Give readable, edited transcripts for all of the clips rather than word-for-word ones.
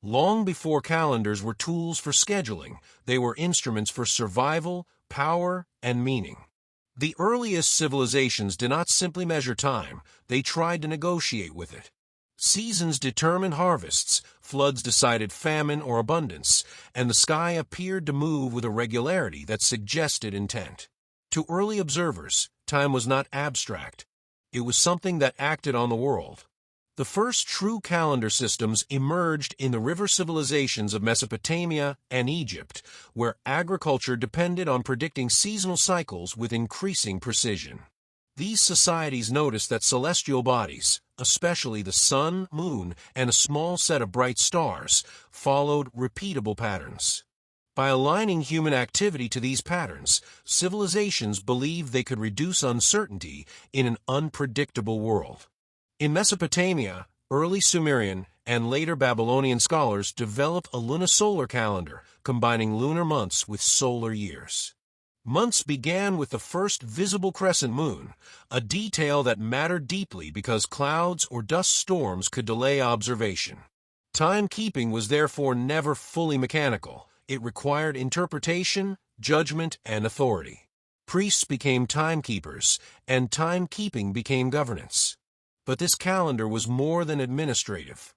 Long before calendars were tools for scheduling, they were instruments for survival, power, and meaning. The earliest civilizations did not simply measure time, they tried to negotiate with it. Seasons determined harvests, floods decided famine or abundance, and the sky appeared to move with a regularity that suggested intent. To early observers, time was not abstract. It was something that acted on the world. The first true calendar systems emerged in the river civilizations of Mesopotamia and Egypt, where agriculture depended on predicting seasonal cycles with increasing precision. These societies noticed that celestial bodies, especially the sun, moon, and a small set of bright stars, followed repeatable patterns. By aligning human activity to these patterns, civilizations believed they could reduce uncertainty in an unpredictable world. In Mesopotamia, early Sumerian and later Babylonian scholars developed a lunisolar calendar, combining lunar months with solar years. Months began with the first visible crescent moon, a detail that mattered deeply because clouds or dust storms could delay observation. Timekeeping was therefore never fully mechanical. It required interpretation, judgment, and authority. Priests became timekeepers, and timekeeping became governance. But this calendar was more than administrative.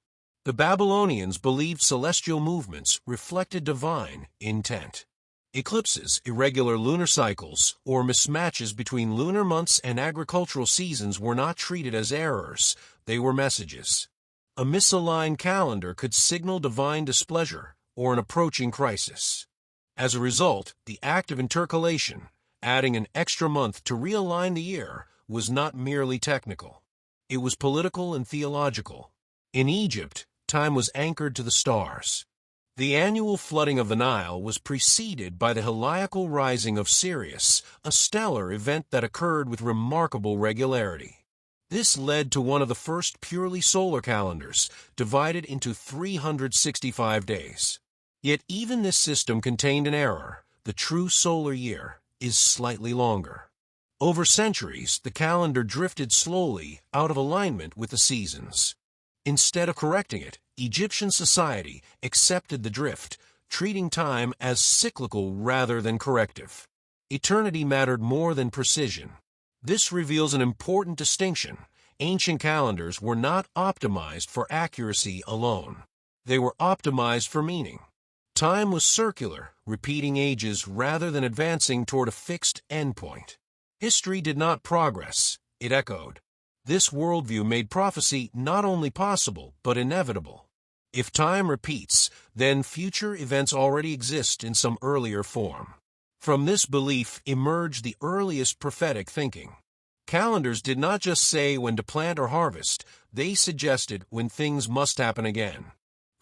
The Babylonians believed celestial movements reflected divine intent. Eclipses, irregular lunar cycles, or mismatches between lunar months and agricultural seasons were not treated as errors, they were messages. A misaligned calendar could signal divine displeasure or an approaching crisis. As a result, the act of intercalation, adding an extra month to realign the year, was not merely technical. It was political and theological. In Egypt, time was anchored to the stars. The annual flooding of the Nile was preceded by the heliacal rising of Sirius, a stellar event that occurred with remarkable regularity. This led to one of the first purely solar calendars, divided into 365 days. Yet even this system contained an error. The true solar year is slightly longer. Over centuries, the calendar drifted slowly out of alignment with the seasons. Instead of correcting it, Egyptian society accepted the drift, treating time as cyclical rather than corrective. Eternity mattered more than precision. This reveals an important distinction. Ancient calendars were not optimized for accuracy alone. They were optimized for meaning. Time was circular, repeating ages rather than advancing toward a fixed endpoint. History did not progress, it echoed. This worldview made prophecy not only possible, but inevitable. If time repeats, then future events already exist in some earlier form. From this belief emerged the earliest prophetic thinking. Calendars did not just say when to plant or harvest, they suggested when things must happen again.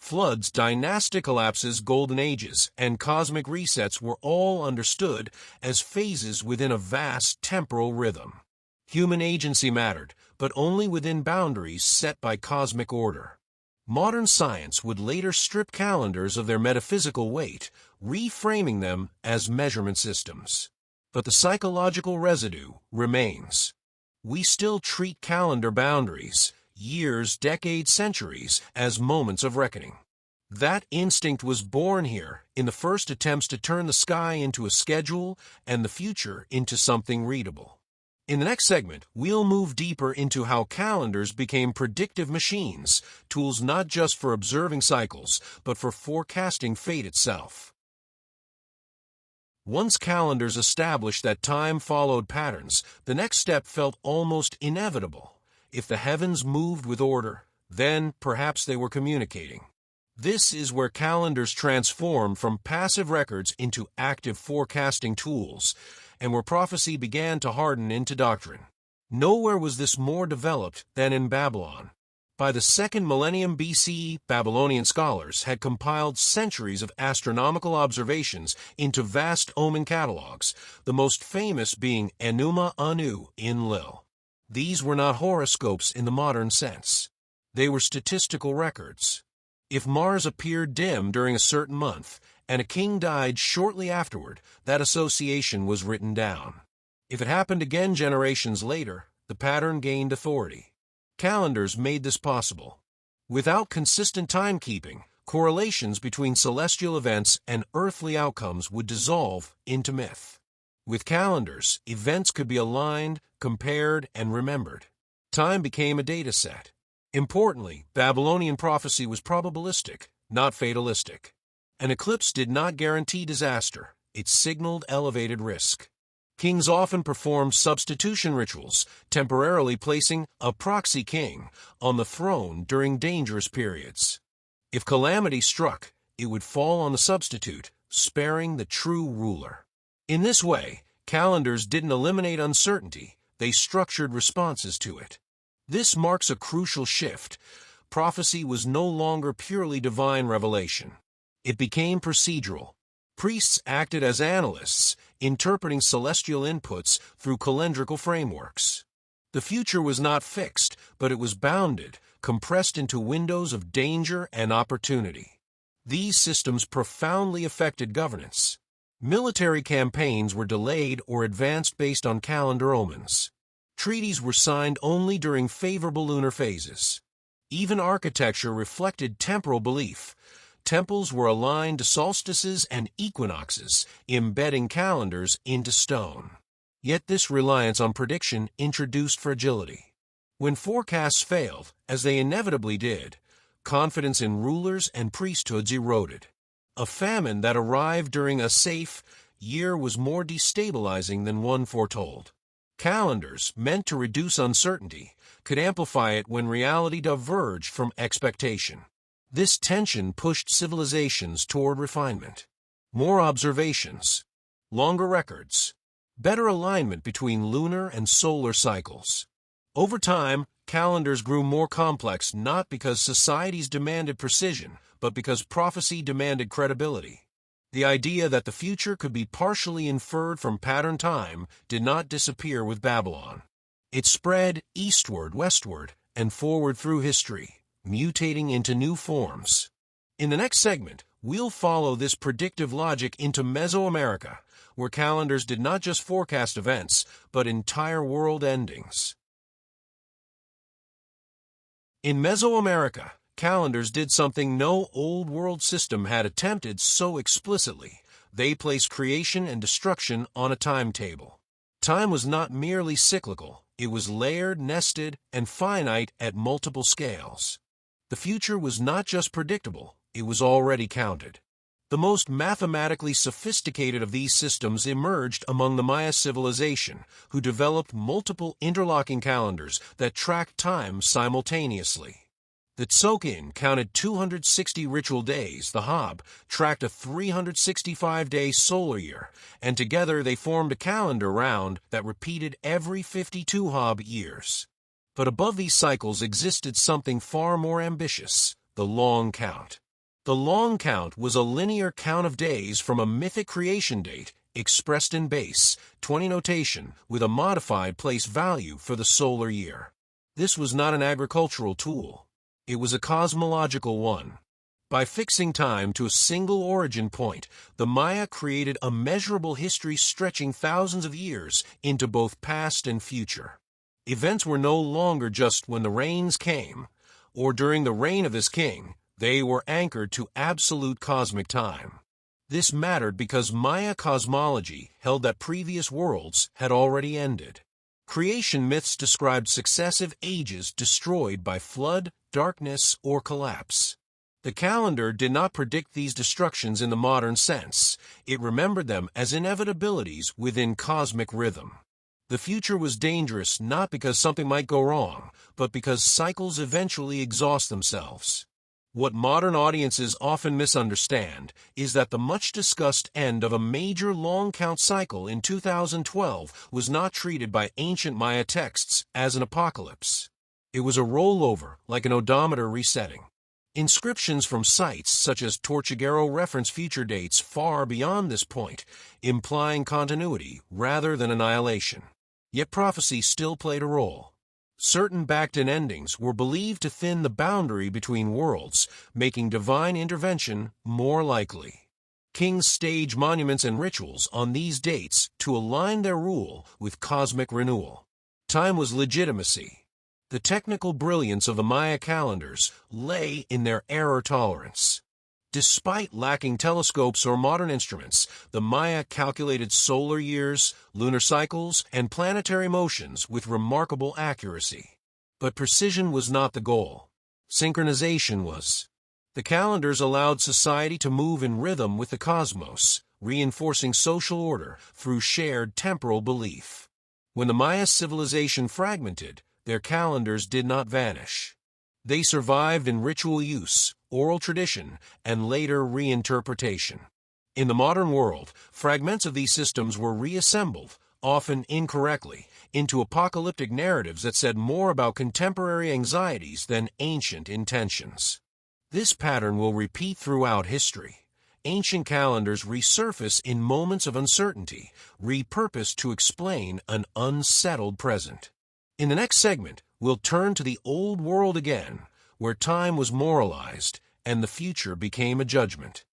Floods, dynastic collapses, golden ages, and cosmic resets were all understood as phases within a vast temporal rhythm. Human agency mattered, but only within boundaries set by cosmic order. Modern science would later strip calendars of their metaphysical weight, reframing them as measurement systems. But the psychological residue remains. We still treat calendar boundaries, years, decades, centuries, as moments of reckoning. That instinct was born here in the first attempts to turn the sky into a schedule and the future into something readable. In the next segment, we'll move deeper into how calendars became predictive machines, tools not just for observing cycles, but for forecasting fate itself. Once calendars established that time followed patterns, the next step felt almost inevitable. If the heavens moved with order, then perhaps they were communicating. This is where calendars transformed from passive records into active forecasting tools, and where prophecy began to harden into doctrine. Nowhere was this more developed than in Babylon. By the second millennium BCE, Babylonian scholars had compiled centuries of astronomical observations into vast omen catalogs, the most famous being Enuma Anu Enlil. These were not horoscopes in the modern sense. They were statistical records. If Mars appeared dim during a certain month, and a king died shortly afterward, that association was written down. If it happened again generations later, the pattern gained authority. Calendars made this possible. Without consistent timekeeping, correlations between celestial events and earthly outcomes would dissolve into myth. With calendars, events could be aligned, compared, and remembered. Time became a data set. Importantly, Babylonian prophecy was probabilistic, not fatalistic. An eclipse did not guarantee disaster, it signaled elevated risk. Kings often performed substitution rituals, temporarily placing a proxy king on the throne during dangerous periods. If calamity struck, it would fall on the substitute, sparing the true ruler. In this way, calendars didn't eliminate uncertainty, they structured responses to it. This marks a crucial shift. Prophecy was no longer purely divine revelation. It became procedural. Priests acted as analysts, interpreting celestial inputs through calendrical frameworks. The future was not fixed, but it was bounded, compressed into windows of danger and opportunity. These systems profoundly affected governance. Military campaigns were delayed or advanced based on calendar omens. Treaties were signed only during favorable lunar phases. Even architecture reflected temporal belief. Temples were aligned to solstices and equinoxes, embedding calendars into stone. Yet this reliance on prediction introduced fragility. When forecasts failed, as they inevitably did, confidence in rulers and priesthoods eroded. A famine that arrived during a safe year was more destabilizing than one foretold. Calendars, meant to reduce uncertainty, could amplify it when reality diverged from expectation. This tension pushed civilizations toward refinement. More observations, longer records, better alignment between lunar and solar cycles. Over time, calendars grew more complex not because societies demanded precision, but because prophecy demanded credibility. The idea that the future could be partially inferred from pattern time did not disappear with Babylon. It spread eastward, westward, and forward through history, mutating into new forms. In the next segment, we'll follow this predictive logic into Mesoamerica, where calendars did not just forecast events, but entire world endings. In Mesoamerica, calendars did something no old world system had attempted so explicitly. They placed creation and destruction on a timetable. Time was not merely cyclical, it was layered, nested, and finite at multiple scales. The future was not just predictable, it was already counted. The most mathematically sophisticated of these systems emerged among the Maya civilization, who developed multiple interlocking calendars that tracked time simultaneously. The Tzolk'in counted 260 ritual days, the Hab tracked a 365-day solar year, and together they formed a calendar round that repeated every 52 Hab years. But above these cycles existed something far more ambitious, the long count. The long count was a linear count of days from a mythic creation date, expressed in base, 20 notation, with a modified place value for the solar year. This was not an agricultural tool. It was a cosmological one. By fixing time to a single origin point, the Maya created a measurable history stretching thousands of years into both past and future. Events were no longer just when the rains came, or during the reign of this king. They were anchored to absolute cosmic time. This mattered because Maya cosmology held that previous worlds had already ended. Creation myths described successive ages destroyed by flood, darkness, or collapse. The calendar did not predict these destructions in the modern sense. It remembered them as inevitabilities within cosmic rhythm. The future was dangerous not because something might go wrong, but because cycles eventually exhaust themselves. What modern audiences often misunderstand is that the much-discussed end of a major long-count cycle in 2012 was not treated by ancient Maya texts as an apocalypse. It was a rollover, like an odometer resetting. Inscriptions from sites such as Tortuguero reference future dates far beyond this point, implying continuity rather than annihilation. Yet prophecy still played a role. Certain backed-in endings were believed to thin the boundary between worlds, making divine intervention more likely. Kings staged monuments and rituals on these dates to align their rule with cosmic renewal. Time was legitimacy. The technical brilliance of the Maya calendars lay in their error tolerance. Despite lacking telescopes or modern instruments, the Maya calculated solar years, lunar cycles, and planetary motions with remarkable accuracy. But precision was not the goal. Synchronization was. The calendars allowed society to move in rhythm with the cosmos, reinforcing social order through shared temporal belief. When the Maya civilization fragmented, their calendars did not vanish. They survived in ritual use, oral tradition, and later reinterpretation. In the modern world, fragments of these systems were reassembled, often incorrectly, into apocalyptic narratives that said more about contemporary anxieties than ancient intentions. This pattern will repeat throughout history. Ancient calendars resurface in moments of uncertainty, repurposed to explain an unsettled present. In the next segment, we'll turn to the old world again, where time was moralized and the future became a judgment.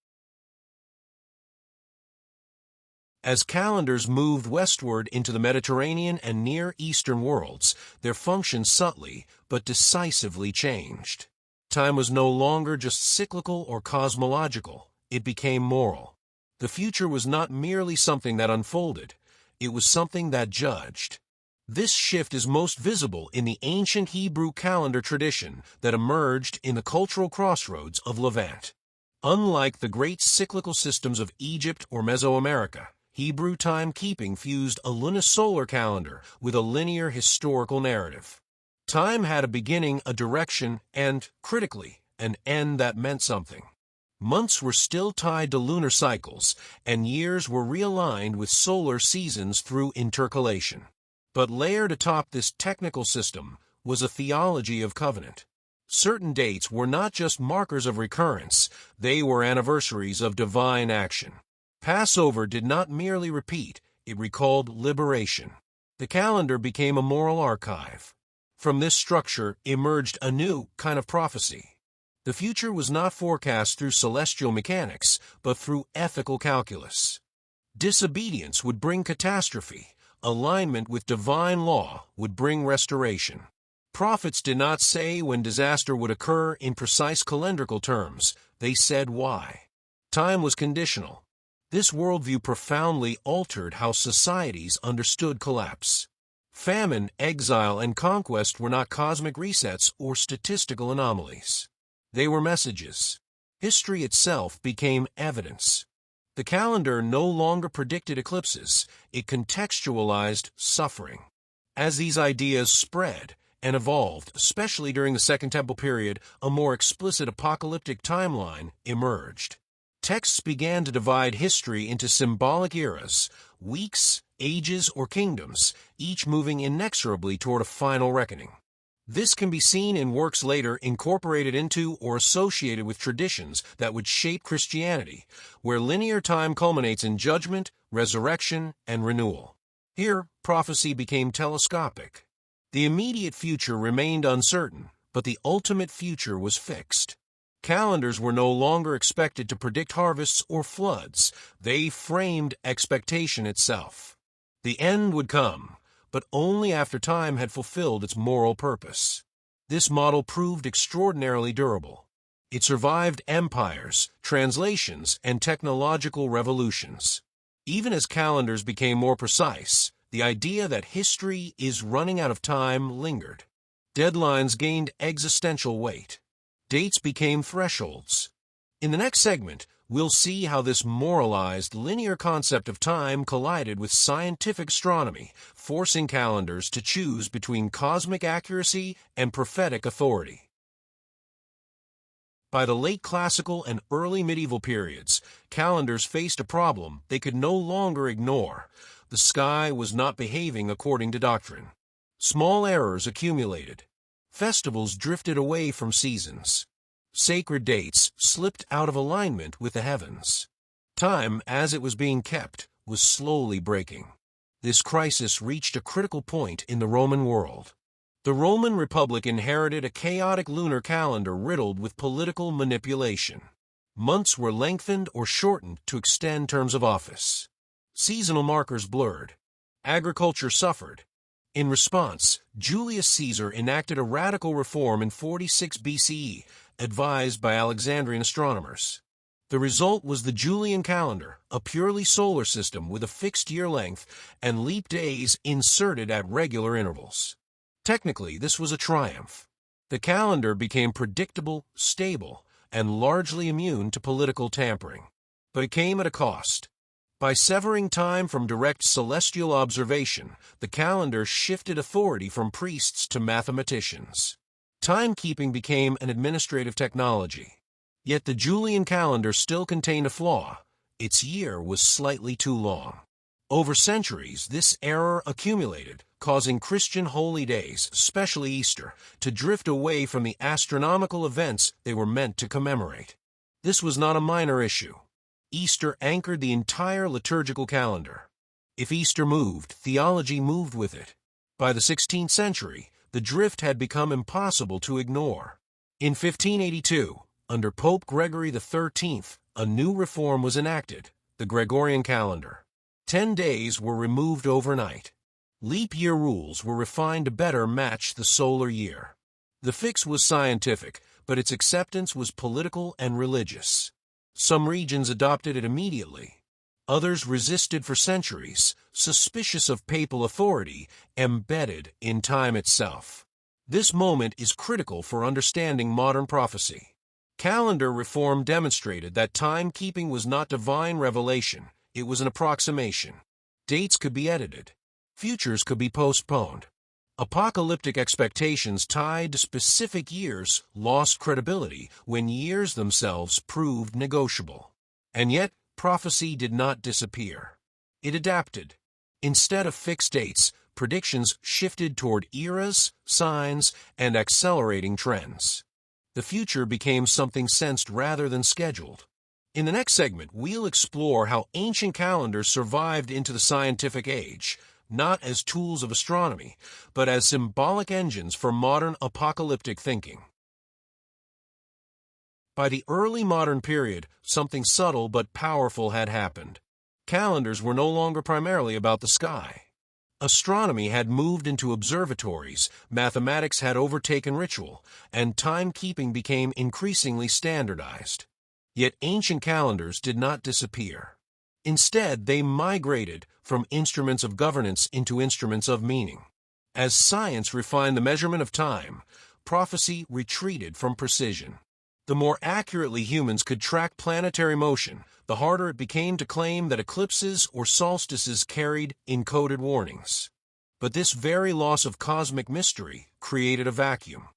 As calendars moved westward into the Mediterranean and Near Eastern worlds, their function subtly but decisively changed. Time was no longer just cyclical or cosmological, it became moral. The future was not merely something that unfolded, it was something that judged. This shift is most visible in the ancient Hebrew calendar tradition that emerged in the cultural crossroads of Levant. Unlike the great cyclical systems of Egypt or Mesoamerica, Hebrew timekeeping fused a lunisolar calendar with a linear historical narrative. Time had a beginning, a direction, and, critically, an end that meant something. Months were still tied to lunar cycles, and years were realigned with solar seasons through intercalation. But layered atop this technical system was a theology of covenant. Certain dates were not just markers of recurrence, they were anniversaries of divine action. Passover did not merely repeat, it recalled liberation. The calendar became a moral archive. From this structure emerged a new kind of prophecy. The future was not forecast through celestial mechanics, but through ethical calculus. Disobedience would bring catastrophe. Alignment with divine law would bring restoration. Prophets did not say when disaster would occur in precise calendrical terms, they said why. Time was conditional. This worldview profoundly altered how societies understood collapse. Famine, exile, and conquest were not cosmic resets or statistical anomalies. They were messages. History itself became evidence. The calendar no longer predicted eclipses, it contextualized suffering. As these ideas spread and evolved, especially during the Second Temple period, a more explicit apocalyptic timeline emerged. Texts began to divide history into symbolic eras, weeks, ages, or kingdoms, each moving inexorably toward a final reckoning. This can be seen in works later incorporated into or associated with traditions that would shape Christianity, where linear time culminates in judgment, resurrection, and renewal. Here, prophecy became telescopic. The immediate future remained uncertain, but the ultimate future was fixed. Calendars were no longer expected to predict harvests or floods. They framed expectation itself. The end would come, but only after time had fulfilled its moral purpose. This model proved extraordinarily durable. It survived empires, translations, and technological revolutions. Even as calendars became more precise, the idea that history is running out of time lingered. Deadlines gained existential weight. Dates became thresholds. In the next segment, we'll see how this moralized, linear concept of time collided with scientific astronomy, forcing calendars to choose between cosmic accuracy and prophetic authority. By the late classical and early medieval periods, calendars faced a problem they could no longer ignore. The sky was not behaving according to doctrine. Small errors accumulated. Festivals drifted away from seasons. Sacred dates slipped out of alignment with the heavens. Time, as it was being kept, was slowly breaking. This crisis reached a critical point in the Roman world. The Roman Republic inherited a chaotic lunar calendar riddled with political manipulation. Months were lengthened or shortened to extend terms of office. Seasonal markers blurred. Agriculture suffered. In response, Julius Caesar enacted a radical reform in 46 BCE, advised by Alexandrian astronomers. The result was the Julian calendar, a purely solar system with a fixed year length and leap days inserted at regular intervals. Technically, this was a triumph. The calendar became predictable, stable, and largely immune to political tampering. But it came at a cost. By severing time from direct celestial observation, the calendar shifted authority from priests to mathematicians. Timekeeping became an administrative technology. Yet the Julian calendar still contained a flaw. Its year was slightly too long. Over centuries, this error accumulated, causing Christian holy days, especially Easter, to drift away from the astronomical events they were meant to commemorate. This was not a minor issue. Easter anchored the entire liturgical calendar. If Easter moved, theology moved with it. By the 16th century, the drift had become impossible to ignore. In 1582, under Pope Gregory XIII, a new reform was enacted, the Gregorian calendar. 10 days were removed overnight. Leap year rules were refined to better match the solar year. The fix was scientific, but its acceptance was political and religious. Some regions adopted it immediately. Others resisted for centuries, suspicious of papal authority embedded in time itself. This moment is critical for understanding modern prophecy. Calendar reform demonstrated that timekeeping was not divine revelation, it was an approximation. Dates could be edited. Futures could be postponed. Apocalyptic expectations tied to specific years lost credibility when years themselves proved negotiable. And yet, prophecy did not disappear. It adapted. Instead of fixed dates, predictions shifted toward eras, signs, and accelerating trends. The future became something sensed rather than scheduled. In the next segment, we'll explore how ancient calendars survived into the scientific age, not as tools of astronomy, but as symbolic engines for modern apocalyptic thinking. By the early modern period, something subtle but powerful had happened. Calendars were no longer primarily about the sky. Astronomy had moved into observatories, mathematics had overtaken ritual, and timekeeping became increasingly standardized. Yet ancient calendars did not disappear. Instead, they migrated from instruments of governance into instruments of meaning. As science refined the measurement of time, prophecy retreated from precision. The more accurately humans could track planetary motion, the harder it became to claim that eclipses or solstices carried encoded warnings. But this very loss of cosmic mystery created a vacuum.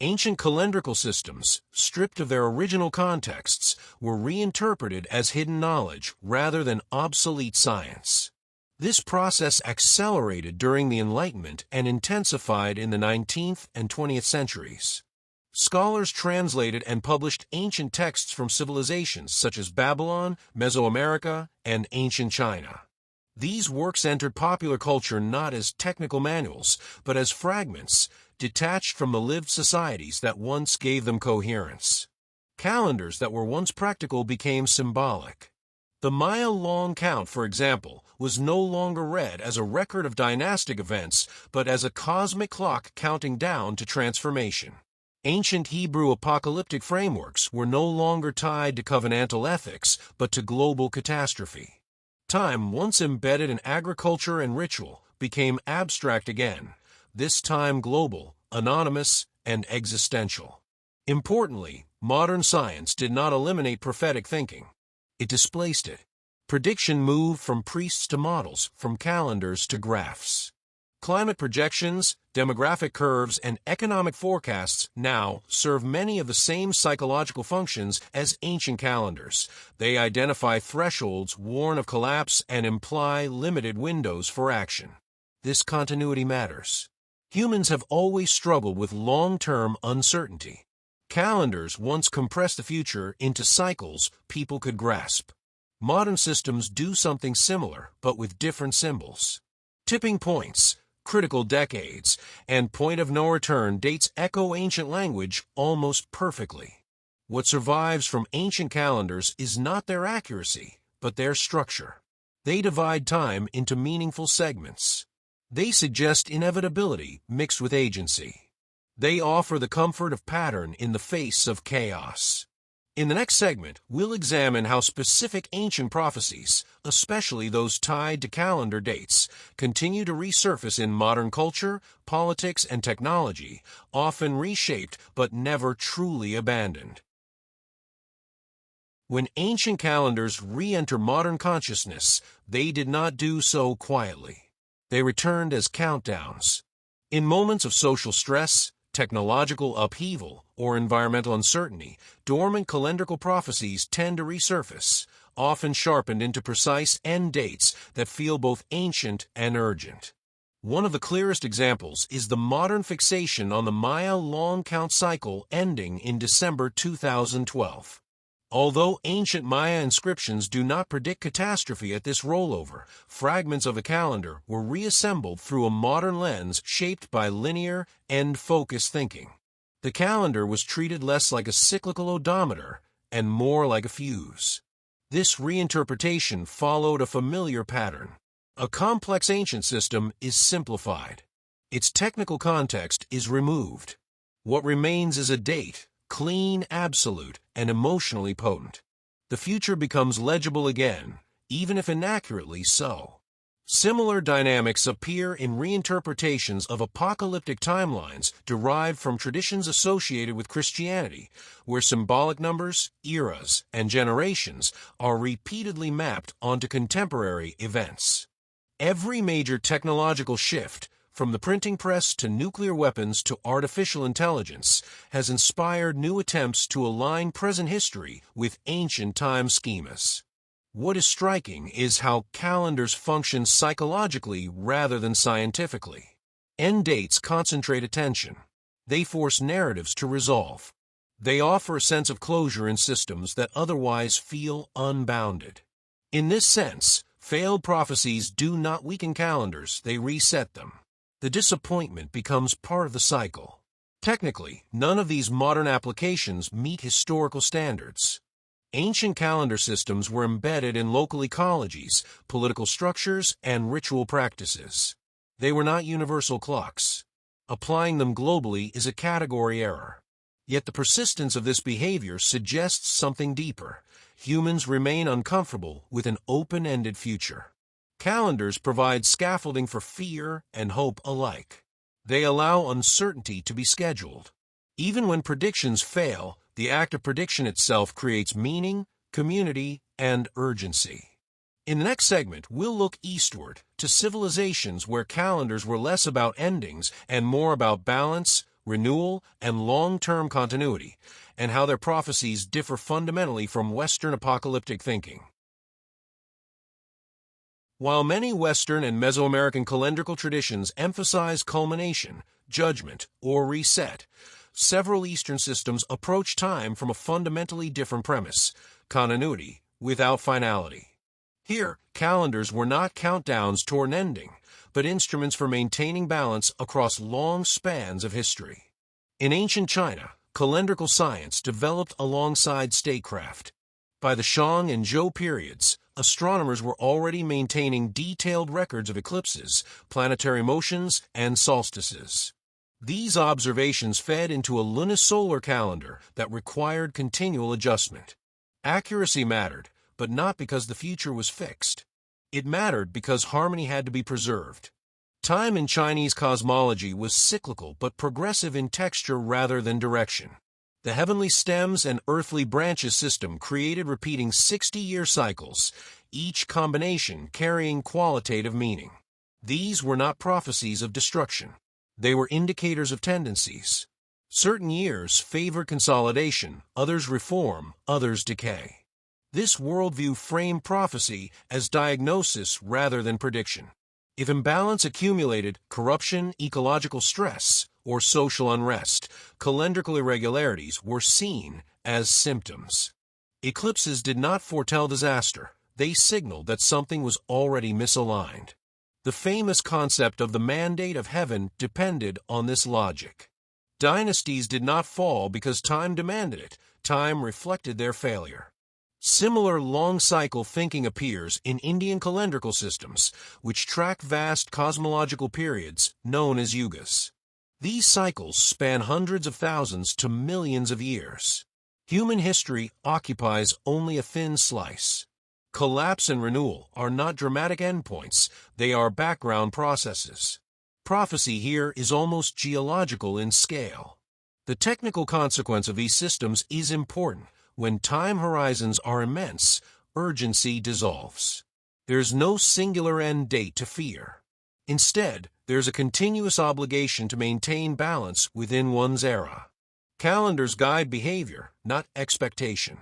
Ancient calendrical systems, stripped of their original contexts, were reinterpreted as hidden knowledge rather than obsolete science. This process accelerated during the Enlightenment and intensified in the 19th and 20th centuries. Scholars translated and published ancient texts from civilizations such as Babylon, Mesoamerica, and ancient China. These works entered popular culture not as technical manuals, but as fragments, detached from the lived societies that once gave them coherence. Calendars that were once practical became symbolic. The Maya-long count, for example, was no longer read as a record of dynastic events, but as a cosmic clock counting down to transformation. Ancient Hebrew apocalyptic frameworks were no longer tied to covenantal ethics, but to global catastrophe. Time, once embedded in agriculture and ritual, became abstract again, this time global, anonymous, and existential. Importantly, modern science did not eliminate prophetic thinking. It displaced it. Prediction moved from priests to models, from calendars to graphs. Climate projections, demographic curves, and economic forecasts now serve many of the same psychological functions as ancient calendars. They identify thresholds, warn of collapse, and imply limited windows for action. This continuity matters. Humans have always struggled with long-term uncertainty. Calendars once compressed the future into cycles people could grasp. Modern systems do something similar, but with different symbols. Tipping points, critical decades, and point of no return dates echo ancient language almost perfectly. What survives from ancient calendars is not their accuracy, but their structure. They divide time into meaningful segments. They suggest inevitability mixed with agency. They offer the comfort of pattern in the face of chaos. In the next segment, we'll examine how specific ancient prophecies, especially those tied to calendar dates, continue to resurface in modern culture, politics, and technology, often reshaped but never truly abandoned. When ancient calendars re-enter modern consciousness, they did not do so quietly. They returned as countdowns. In moments of social stress, technological upheaval, or environmental uncertainty, dormant calendrical prophecies tend to resurface, often sharpened into precise end dates that feel both ancient and urgent. One of the clearest examples is the modern fixation on the Maya long count cycle ending in December 2012. Although ancient Maya inscriptions do not predict catastrophe at this rollover, fragments of the calendar were reassembled through a modern lens shaped by linear, end-focused thinking. The calendar was treated less like a cyclical odometer and more like a fuse. This reinterpretation followed a familiar pattern. A complex ancient system is simplified. Its technical context is removed. What remains is a date, clean, absolute, and emotionally potent. The future becomes legible again, even if inaccurately so. Similar dynamics appear in reinterpretations of apocalyptic timelines derived from traditions associated with Christianity, where symbolic numbers, eras, and generations are repeatedly mapped onto contemporary events. Every major technological shift, from the printing press to nuclear weapons to artificial intelligence, has inspired new attempts to align present history with ancient time schemas. What is striking is how calendars function psychologically rather than scientifically. End dates concentrate attention. They force narratives to resolve. They offer a sense of closure in systems that otherwise feel unbounded. In this sense, failed prophecies do not weaken calendars, they reset them. The disappointment becomes part of the cycle. Technically, none of these modern applications meet historical standards. Ancient calendar systems were embedded in local ecologies, political structures, and ritual practices. They were not universal clocks. Applying them globally is a category error. Yet the persistence of this behavior suggests something deeper. Humans remain uncomfortable with an open-ended future. Calendars provide scaffolding for fear and hope alike. They allow uncertainty to be scheduled. Even when predictions fail, the act of prediction itself creates meaning, community, and urgency. In the next segment, we'll look eastward to civilizations where calendars were less about endings and more about balance, renewal, and long-term continuity, and how their prophecies differ fundamentally from Western apocalyptic thinking. While many Western and Mesoamerican calendrical traditions emphasize culmination, judgment, or reset, several Eastern systems approach time from a fundamentally different premise: continuity without finality. Here, calendars were not countdowns toward an ending, but instruments for maintaining balance across long spans of history. In ancient China, calendrical science developed alongside statecraft. By the Shang and Zhou periods, astronomers were already maintaining detailed records of eclipses, planetary motions, and solstices. These observations fed into a lunisolar calendar that required continual adjustment. Accuracy mattered, but not because the future was fixed. It mattered because harmony had to be preserved. Time in Chinese cosmology was cyclical but progressive in texture rather than direction. The heavenly stems and earthly branches system created repeating 60-year cycles, each combination carrying qualitative meaning. These were not prophecies of destruction. They were indicators of tendencies. Certain years favored consolidation, others reform, others decay. This worldview framed prophecy as diagnosis rather than prediction. If imbalance accumulated, corruption, ecological stress, or social unrest, calendrical irregularities were seen as symptoms. Eclipses did not foretell disaster. They signaled that something was already misaligned. The famous concept of the mandate of heaven depended on this logic. Dynasties did not fall because time demanded it. Time reflected their failure. Similar long-cycle thinking appears in Indian calendrical systems, which track vast cosmological periods known as yugas. These cycles span hundreds of thousands to millions of years. Human history occupies only a thin slice. Collapse and renewal are not dramatic endpoints, they are background processes. Prophecy here is almost geological in scale. The technical consequence of these systems is important. When time horizons are immense, urgency dissolves. There's no singular end date to fear. Instead, there's a continuous obligation to maintain balance within one's era. Calendars guide behavior, not expectation.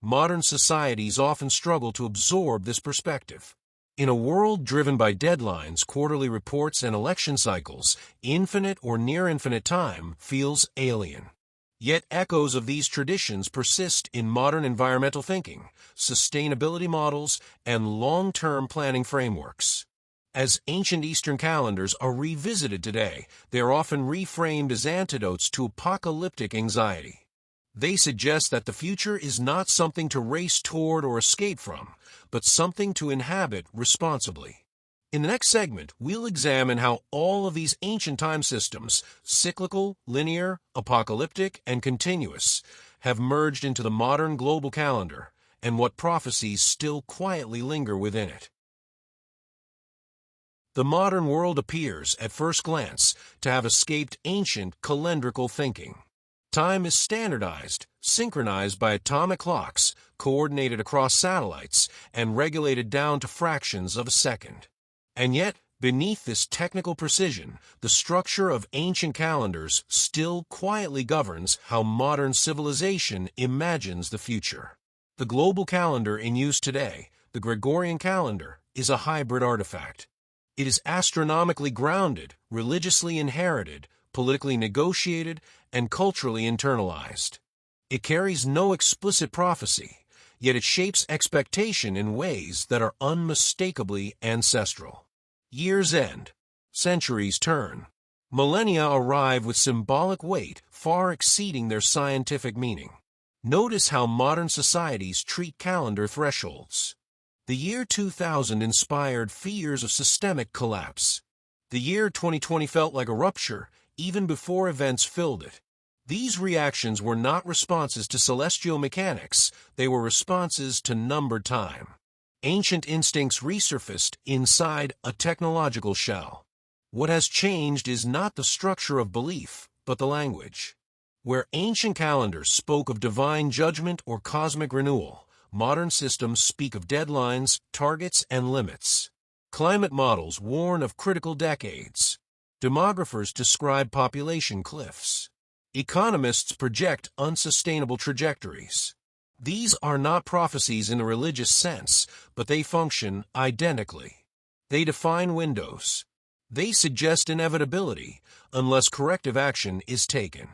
Modern societies often struggle to absorb this perspective. In a world driven by deadlines, quarterly reports, and election cycles, infinite or near-infinite time feels alien. Yet echoes of these traditions persist in modern environmental thinking, sustainability models, and long-term planning frameworks. As ancient Eastern calendars are revisited today, they are often reframed as antidotes to apocalyptic anxiety. They suggest that the future is not something to race toward or escape from, but something to inhabit responsibly. In the next segment, we'll examine how all of these ancient time systems, cyclical, linear, apocalyptic, and continuous, have merged into the modern global calendar, and what prophecies still quietly linger within it. The modern world appears, at first glance, to have escaped ancient calendrical thinking. Time is standardized, synchronized by atomic clocks, coordinated across satellites, and regulated down to fractions of a second. And yet, beneath this technical precision, the structure of ancient calendars still quietly governs how modern civilization imagines the future. The global calendar in use today, the Gregorian calendar, is a hybrid artifact. It is astronomically grounded, religiously inherited, politically negotiated, and culturally internalized. It carries no explicit prophecy, yet it shapes expectation in ways that are unmistakably ancestral. Years end, centuries turn. Millennia arrive with symbolic weight far exceeding their scientific meaning. Notice how modern societies treat calendar thresholds. The year 2000 inspired fears of systemic collapse. The year 2020 felt like a rupture, even before events filled it. These reactions were not responses to celestial mechanics, they were responses to numbered time. Ancient instincts resurfaced inside a technological shell. What has changed is not the structure of belief, but the language. Where ancient calendars spoke of divine judgment or cosmic renewal, modern systems speak of deadlines, targets, and limits. Climate models warn of critical decades. Demographers describe population cliffs. Economists project unsustainable trajectories. These are not prophecies in the religious sense, but they function identically. They define windows. They suggest inevitability, unless corrective action is taken.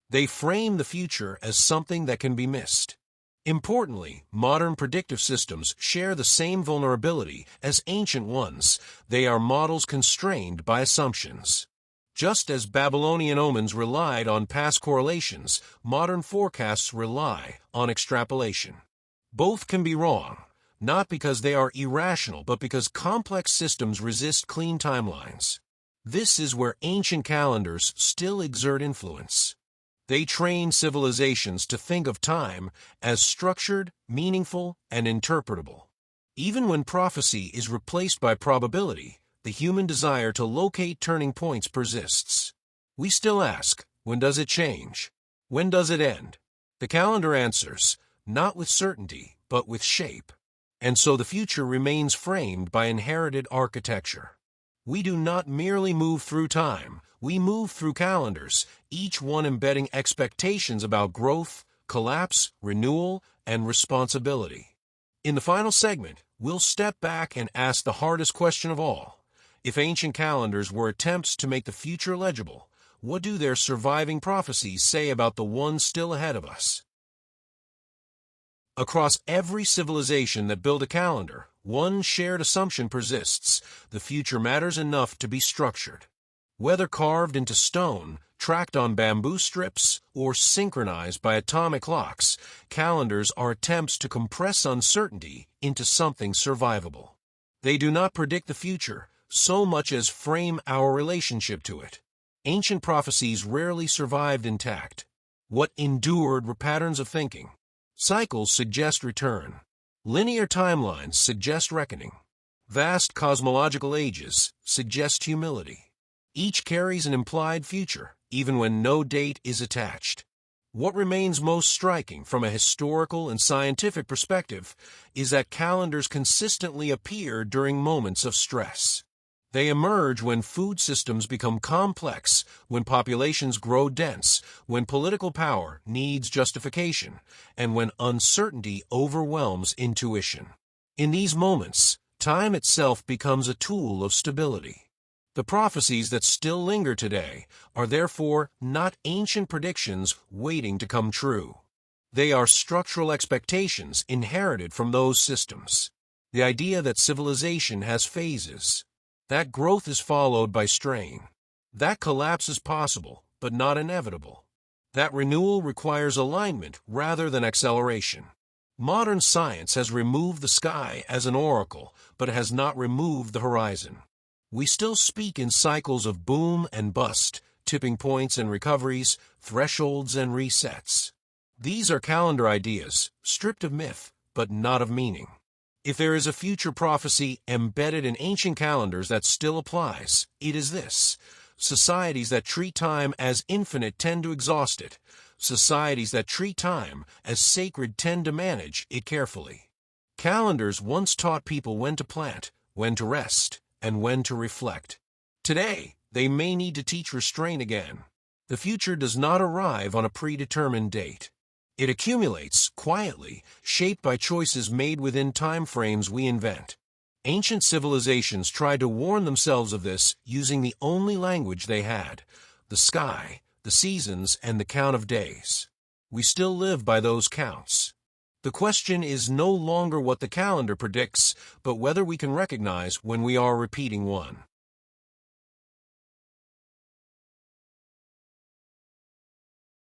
They frame the future as something that can be missed. Importantly, modern predictive systems share the same vulnerability as ancient ones. They are models constrained by assumptions. Just as Babylonian omens relied on past correlations, modern forecasts rely on extrapolation. Both can be wrong, not because they are irrational, but because complex systems resist clean timelines. This is where ancient calendars still exert influence. They train civilizations to think of time as structured, meaningful, and interpretable. Even when prophecy is replaced by probability, the human desire to locate turning points persists. We still ask, when does it change? When does it end? The calendar answers, not with certainty, but with shape. And so the future remains framed by inherited architecture. We do not merely move through time, we move through calendars, each one embedding expectations about growth, collapse, renewal, and responsibility. In the final segment, we'll step back and ask the hardest question of all. If ancient calendars were attempts to make the future legible, what do their surviving prophecies say about the one still ahead of us? Across every civilization that built a calendar, one shared assumption persists: the future matters enough to be structured. Whether carved into stone, tracked on bamboo strips, or synchronized by atomic clocks, calendars are attempts to compress uncertainty into something survivable. They do not predict the future so much as frame our relationship to it. Ancient prophecies rarely survived intact. What endured were patterns of thinking. Cycles suggest return. Linear timelines suggest reckoning. Vast cosmological ages suggest humility. Each carries an implied future, even when no date is attached. What remains most striking from a historical and scientific perspective is that calendars consistently appear during moments of stress. They emerge when food systems become complex, when populations grow dense, when political power needs justification, and when uncertainty overwhelms intuition. In these moments, time itself becomes a tool of stability. The prophecies that still linger today are therefore not ancient predictions waiting to come true. They are structural expectations inherited from those systems. The idea that civilization has phases, that growth is followed by strain, that collapse is possible but not inevitable, that renewal requires alignment rather than acceleration. Modern science has removed the sky as an oracle, but has not removed the horizon. We still speak in cycles of boom and bust, tipping points and recoveries, thresholds and resets. These are calendar ideas, stripped of myth, but not of meaning. If there is a future prophecy embedded in ancient calendars that still applies, it is this: societies that treat time as infinite tend to exhaust it. Societies that treat time as sacred tend to manage it carefully. Calendars once taught people when to plant, when to rest, and when to reflect. Today, they may need to teach restraint again. The future does not arrive on a predetermined date. It accumulates quietly, shaped by choices made within time frames we invent. Ancient civilizations tried to warn themselves of this using the only language they had: the sky, the seasons, and the count of days. We still live by those counts. The question is no longer what the calendar predicts, but whether we can recognize when we are repeating one.